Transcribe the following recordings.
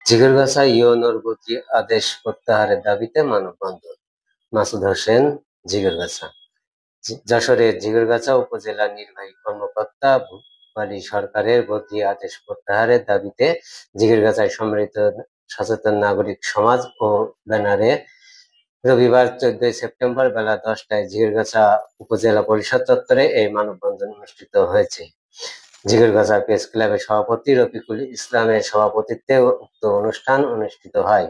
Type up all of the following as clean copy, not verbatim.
জিগরগাছা ইউনোর বদলি আদেশ প্রত্যাহারের দাবিতে মানববন্ধন। মাসুদ হোসেন, জিগরগাছা। যশোরের জিগরগাছা উপজেলা নির্বাহী কর্মকর্তা ভূপালী সরকারের বদলি আদেশ প্রত্যাহারের দাবিতে জিগরগাছায় সম্মিলিত সচেতন নাগরিক সমাজ ও ব্যানারে রবিবার 14 সেপ্টেম্বর বেলা 10টায় জিগরগাছা উপজেলা পরিষদ চত্বরে এই মানববন্ধন অনুষ্ঠিত হয়েছে। জিগরগাছা প্রেস ক্লাবের সভাপতি রফিকুল ইসলামের সভাপতিত্বে উক্ত অনুষ্ঠান অনুষ্ঠিত হয়।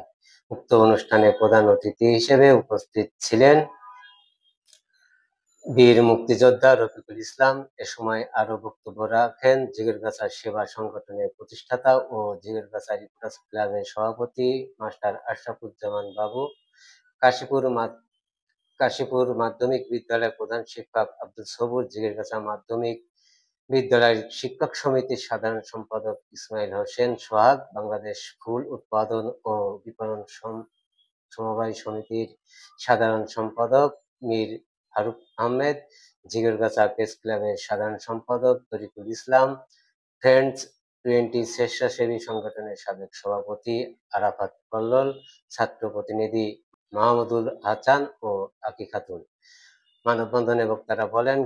উক্ত অনুষ্ঠানে প্রধান অতিথি হিসেবে উপস্থিত ছিলেন বীর মুক্তিযোদ্ধা রফিকুল ইসলাম। এ সময় আরো বক্তব্য রাখেন জিগরগাছা সেবা সংগঠনের প্রতিষ্ঠাতা ও জিগরগাছা রিপোর্টার্স ক্লাবের সভাপতি মাস্টার আশরাফুজ্জামান বাবু, কাশীপুর মাধ্যমিক বিদ্যালয়ের প্রধান শিক্ষক আব্দুল সবুর, জিগরগাছা মাধ্যমিক বিদ্যালয়ের শিক্ষক সমিতির সাধারণ সম্পাদক ইসমাইল হোসেন সোহাগ, বাংলাদেশ ফুল উৎপাদন ও বিপণন সমবায় সমিতির সাধারণ সম্পাদক মীর ফারুক আহমেদ, জিগরগাছা প্রেস ক্লাবের সাধারণ সম্পাদক তরিকুল ইসলাম, ফ্রেন্ডস 20 স্বেচ্ছাসেবী সংগঠনের সাবেক সভাপতি আরাফাত কল্লোল, ছাত্র প্রতিনিধি মাহমুদুল হাসান ও আকি খাতুন। মানববন্ধনে বক্তারা বলেন,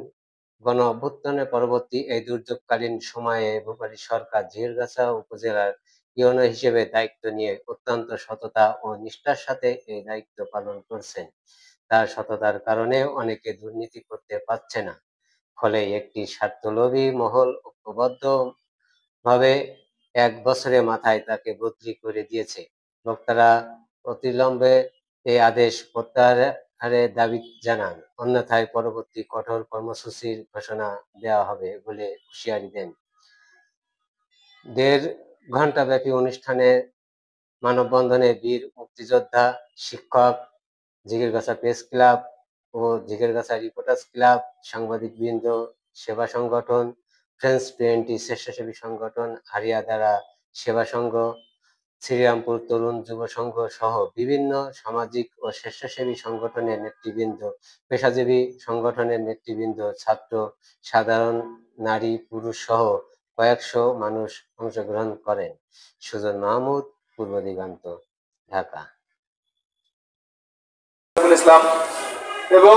গণ অভ্যুত্থানের পরবর্তী এই দুর্যোগকালীন সময়ে ভূপালী সরকার জিগরগাছা উপজেলার ইউনো হিসেবে দায়িত্ব নিয়ে অত্যন্ত সততা ও নিষ্ঠার সাথে এই দায়িত্ব পালন করছেন। তার সততার কারণে অনেকে দুর্নীতি করতে পারছে না, ফলে একটি স্বার্থলোভী মহল ঐক্যবদ্ধ ভাবে 1 বছরের মাথায় তাকে বদলি করে দিয়েছে। বক্তারা অতিবিলম্বে এই আদেশ প্রত্যাহারের দাবি জানান, অন্যথায় পরবর্তী কঠোর কর্মসূচির ঘোষণা দেওয়া হবে বলে হুঁশিয়ারি দেন। 1.5 ঘণ্টাব্যাপী অনুষ্ঠানে মানববন্ধনে বীর মুক্তিযোদ্ধা, শিক্ষক, জিগরগাছা প্রেস ক্লাব ও জিগরগাছা রিপোর্টার্স ক্লাব, সাংবাদিকবৃন্দ, সেবা সংগঠন, ফ্রেন্ডস 20 স্বেচ্ছাসেবী সংগঠন, হারিয়াদারা সেবা সংঘ, শ্রীরামপুর তরুণ যুব সংঘ সহ বিভিন্ন সামাজিক ও স্বেচ্ছাসেবী সংগঠনের নেতৃবৃন্দ, পেশাজীবী সংগঠনের নেতৃবৃন্দ, ছাত্র, সাধারণ নারী পুরুষ সহ কয়েকশো মানুষ অংশগ্রহণ করেন। সুজন মাহমুদ, পূর্ব দিগন্ত, ঢাকা। ইসলাম এবং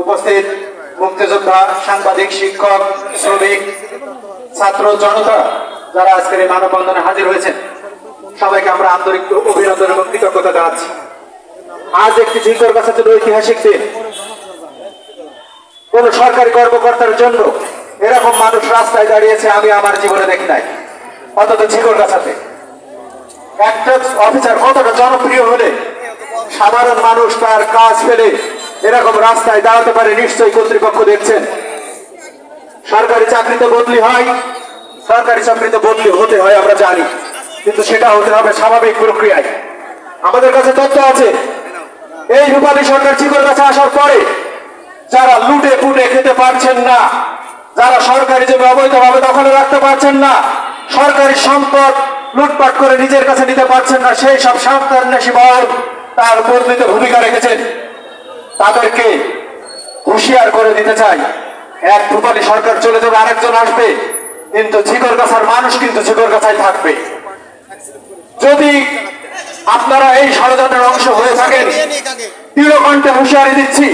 উপস্থিত মুক্তিযোদ্ধা, সাংবাদিক, শিক্ষক, শ্রমিক, ছাত্র জনতা যারা আজকের এই মানববন্ধনে হাজির হয়েছেন, সবাইকে আমরা আন্তরিক অভিনন্দন এবং কৃতজ্ঞতা জানাচ্ছি। আজ একটি জিগরগাছা ছিল ঐতিহাসিক দিন। কোন সরকারি কর্মকর্তার জন্য এরকম মানুষ রাস্তায় দাঁড়িয়েছে আমি আমার জীবনে দেখি নাই। অন্তত জিগরগাছাতে একটা অফিসার কতটা জনপ্রিয় হলে সাধারণ মানুষ তার কাজ ফেলে এরকম রাস্তায় দাঁড়াতে পারে, নিশ্চয়ই কর্তৃপক্ষ দেখছেন। সরকারি চাকরিতে বদলি হয়, সরকারি চাকরিতে বদলি হতে হয় আমরা জানি, কিন্তু সেটা হতে হবে স্বাভাবিক প্রক্রিয়ায়। আমাদের কাছে তথ্য আছে, এই ভূপালী সরকার জিগরগাছা আসার পরে যারা লুটে পুটে খেতে পারছেন না, যারা সরকারি জমি অবৈধভাবে দখলে রাখতে পারছেন না, সরকারি সম্পদ লুটপাট করে নিজের কাছে নিতে পারছেন না, সেই সব সন্ত্রাসী মহল তার বর্ধিত ভূমিকা রেখেছেন। তাদেরকে হুঁশিয়ার করে দিতে চাই, এক ভূপালী সরকার চলে যাবে, আরেকজন আসবে, কিন্তু জিগরগাছার মানুষ কিন্তু জিগরগাছায় থাকবে। যদি আপনারা এই ষড়যন্ত্রের অংশ হয়ে থাকেন, দৃঢ় কণ্ঠে হুঁশিয়ারি দিচ্ছি,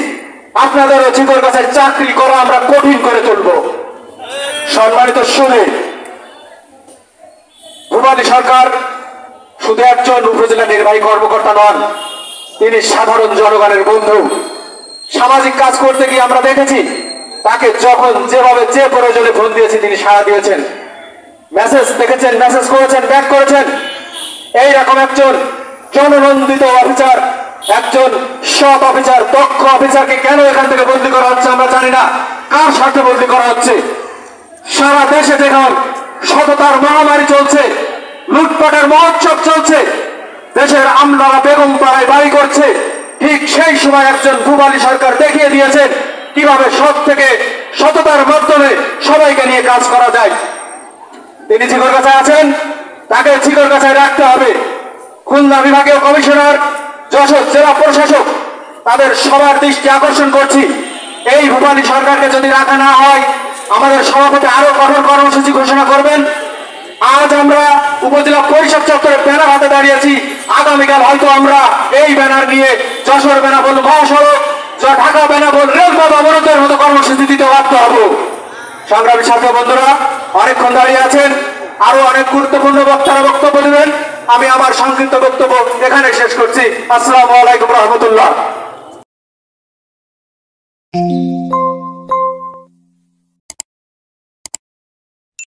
আপনাদেরও জিগরগাছায় চাকরি করা আমরা কঠিন করে তুলব। সম্মানিত শুনে, ভূপালী সরকার শুধু একজন উপজেলা নির্বাহী কর্মকর্তা নন, তিনি সাধারণ জনগণের বন্ধু। সামাজিক কাজ করতে গিয়ে আমরা দেখেছি তাকে যখন যেভাবে যে প্রয়োজনে ফোন দিয়েছি তিনি সাড়া দিয়েছেন, মেসেজ দেখেছেন, মেসেজ করেছেন, ব্যাক করেছেন। এইরকম একজন জননন্দিত অফিসার, একজন সৎ অফিসার, দক্ষ অফিসারকে কেন এখান থেকে বদলি করা হচ্ছে আমরা জানি না, কার স্বার্থে বদলি করা হচ্ছে। সারা দেশে দেখুন সততার মহামারী চলছে, লুটপাটের মহোৎসব চলছে, দেশের আমলারা বেগম পাড়ায় বাড়ি করছে, ঠিক সেই সময় একজন ভূপালী সরকার দেখিয়ে দিয়েছেন কিভাবে সৎ থেকে সততার মাধ্যমে সবাইকে নিয়ে কাজ করা যায়। তিনি জিগরগাছায় আছেন, তাকে জিগরগাছায় রাখতে হবে। খুলনা বিভাগীয় কমিশনার, যশোর জেলা প্রশাসক, তাদের সবার দৃষ্টি আকর্ষণ করছি, এই ভূপালী সরকারকে যদি রাখা না হয় আমাদের সভাপতি আরো কঠোর কর্মসূচি ঘোষণা করবেন। আজ আমরা উপজেলা পরিষদ চত্বরে ব্যানার হাতে দাঁড়িয়েছি, আগামীকাল হয়তো আমরা এই ব্যানার নিয়ে যশোর বেনাপোল মহাসড়ক, ঢাকা বেনাপোল রেলপথ অবরোধের মতো কর্মসূচি দিতে বাধ্য হব। সংগ্রামী ছাত্র বন্ধুরা, অনেকক্ষণ দাঁড়িয়ে আছেন, আরো অনেক গুরুত্বপূর্ণ বক্তারা বক্তব্য দেবেন। আমি আমার সংক্ষিপ্ত বক্তব্য এখানে শেষ করছি। আসসালামু আলাইকুম রহমতুল্লাহ।